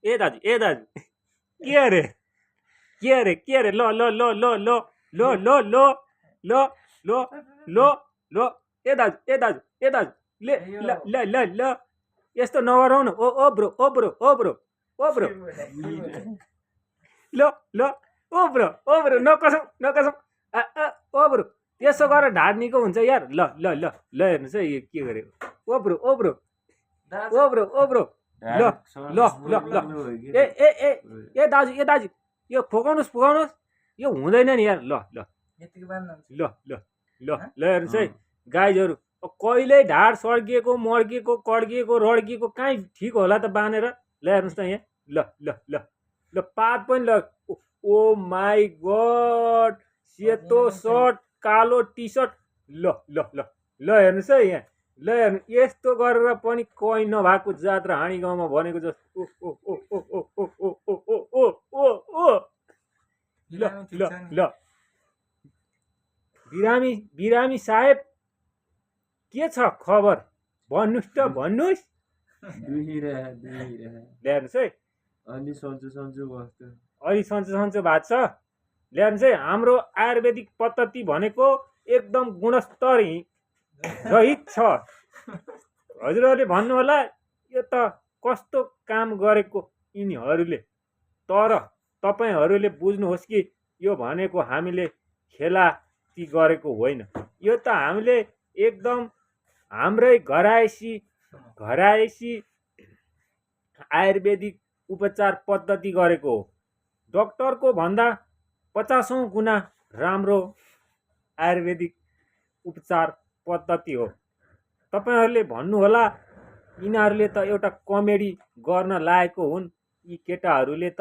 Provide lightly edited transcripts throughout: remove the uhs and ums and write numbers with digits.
ए दाजु के अरे ल ल ल ल ल ल ल ल ल ल ल ल ए दाजु ले ल ल ल ल यस्तो नगरौ न ओ ब्रो ल ल ओ ब्रो नकसौँ ओ ब्रो त्यसो गरेर ढाड निको हुन्छ यार ल ल ल ल हेर्नुहोस् है यो के गरेको ओ ब्रो ल ल ल ल ए दाजु यो फुकाउनुहोस् यो हुँदैन नि यार ल ल ल ल ल ल हेर्नुहोस् है गाइजहरू कहिल्यै ढाड सड्किएको मड्किएको कड्किएको रड्किएको कहीँ ठिक होला त बाँधेर ल हेर्नुहोस् त यहाँ ल ल ल ल पात पनि ल ओ माई गड सेतो सर्ट कालो टी सर्ट ल ल ल ल हेर्नुहोस् है यहाँ ल हेर्नु यस्तो गरेर पनि कोही नभएको जात्रा हाँडी गाउँमा भनेको जस्तो ओ ओ ओ ओ ओ ओ ओ ओ ओ ओ ओ ल ल ल बिरामी साहेब के छ खबर भन्नुहोस् त भन्नुहोस् ल्याउनुहोस् है अलि सन्चो बस्छ अलि सन्चो भएको छ ल्याउनुहोस् है हाम्रो आयुर्वेदिक पद्धति भनेको एकदम गुणस्तर रहित छ हजुरहरूले भन्नु होला यो त कस्तो काम गरेको यिनीहरूले तर तपाईँहरूले बुझ्नुहोस् कि यो भनेको हामीले खेलाती गरेको होइन यो त हामीले एकदम हाम्रै घरायसी आयुर्वेदिक उपचार पद्धति गरेको हो डक्टरको भन्दा 50औं गुणा राम्रो आयुर्वेदिक उपचार पद्धति हो तपाईहरूले भन्नुहोला यिनीहरूले त एउटा कमेडी गर्न लागेको हुन् यी केटाहरूले त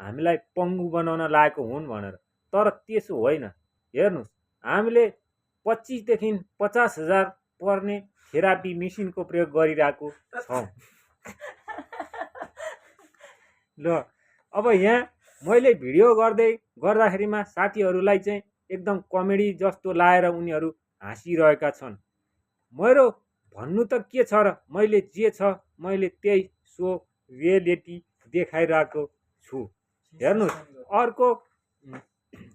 हामीलाई पङ्गु बनाउन लागेको हुन् भनेर तर त्यसो होइन हेर्नुहोस् हामीले 25 देखि 50,000 पर्ने थेरापी मेसिनको प्रयोग गरिरहेको छौँ ल अब यहाँ मैले भिडियो गर्दाखेरिमा साथीहरूलाई चाहिँ एकदम कमेडी जस्तो लाएर उनीहरू हाँसिरहेका छन् मेरो भन्नु त के छ र मैले जे छ मैले त्यही सो रियालिटी देखाइरहेको छु हेर्नुहोस् अर्को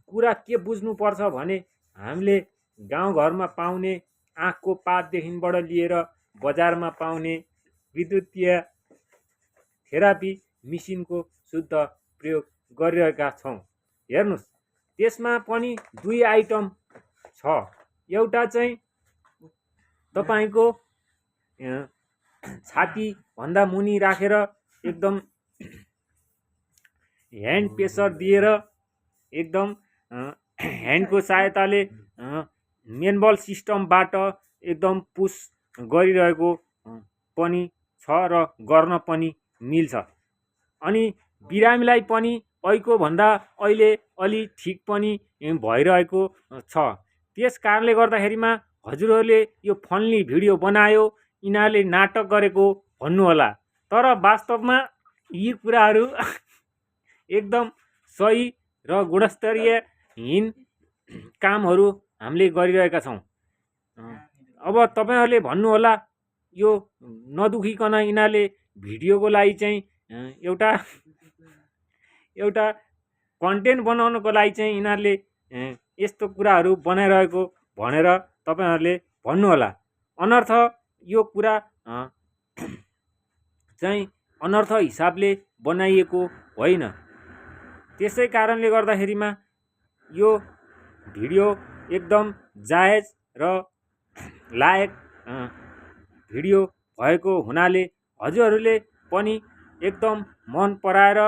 कुरा के बुझ्नुपर्छ भने हामीले गाउँघरमा पाउने आँखको पातदेखिबाट लिएर बजारमा पाउने विद्युतीय थेरापी मेसिनको शुद्ध प्रयोग गरिरहेका छौँ हेर्नुहोस् त्यसमा पनि 2 आइटम छ एउटा चाहिँ तपाईँको छाती भन्दा मुनि राखेर एकदम ह्यान्ड प्रेसर दिएर एकदम ह्यान्डको सहायताले मेनबल सिस्टमबाट एकदम पुस गरिरहेको पनि छ र गर्न पनि मिल्छ अनि बिरामीलाई पनि ऐको भन्दा अहिले अलि ठिक पनि भइरहेको छ त्यस कारणले गर्दाखेरिमा हजुरहरूले यो फन्ली भिडियो बनायो यिनीहरूले नाटक गरेको भन्नुहोला तर वास्तवमा यी कुराहरू एकदम सही र गुणस्तरीयहीन कामहरू हामीले गरिरहेका छौँ अब तपाईँहरूले भन्नुहोला यो नदुखिकन यिनीहरूले भिडियोको लागि चाहिँ एउटा कन्टेन्ट बनाउनको लागि चाहिँ यिनीहरूले यस्तो कुराहरू बनाइरहेको भनेर तपाईँहरूले भन्नुहोला अनर्थ यो कुरा चाहिँ अनर्थ हिसाबले बनाइएको होइन त्यसै कारणले गर्दाखेरिमा यो भिडियो एकदम जायज र लायक भिडियो भएको हुनाले हजुरहरूले पनि एकदम मन पराएर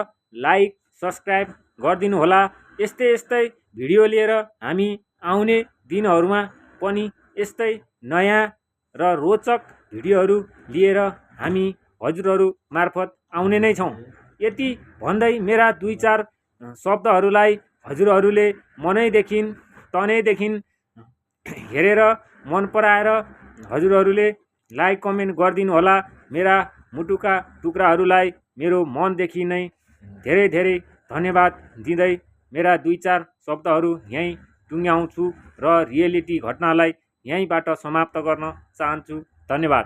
लाइक सब्सक्राइब गरिदिनु होला यस्तै भिडियो लिएर हामी आउने दिनहरूमा पनि यस्तै नयाँ र रोचक भिडियोहरू लिएर हामी हजुरहरू मार्फत आउने नै छौँ यति भन्दै मेरा 2-4 शब्दहरूलाई हजुरहरूले मनैदेखि तनैदेखि हेरेर मन पराएर हजुरहरूले लाइक कमेन्ट गरिदिनु होला मेरा मुटुका टुक्राहरूलाई मेरो मनदेखि नै धेरै धन्यवाद दिँदै मेरा 2-4 शब्दहरू यहीँ टुङ्ग्याउँछु र रियालिटी घटनालाई यहीँबाट समाप्त गर्न चाहन्छु धन्यवाद।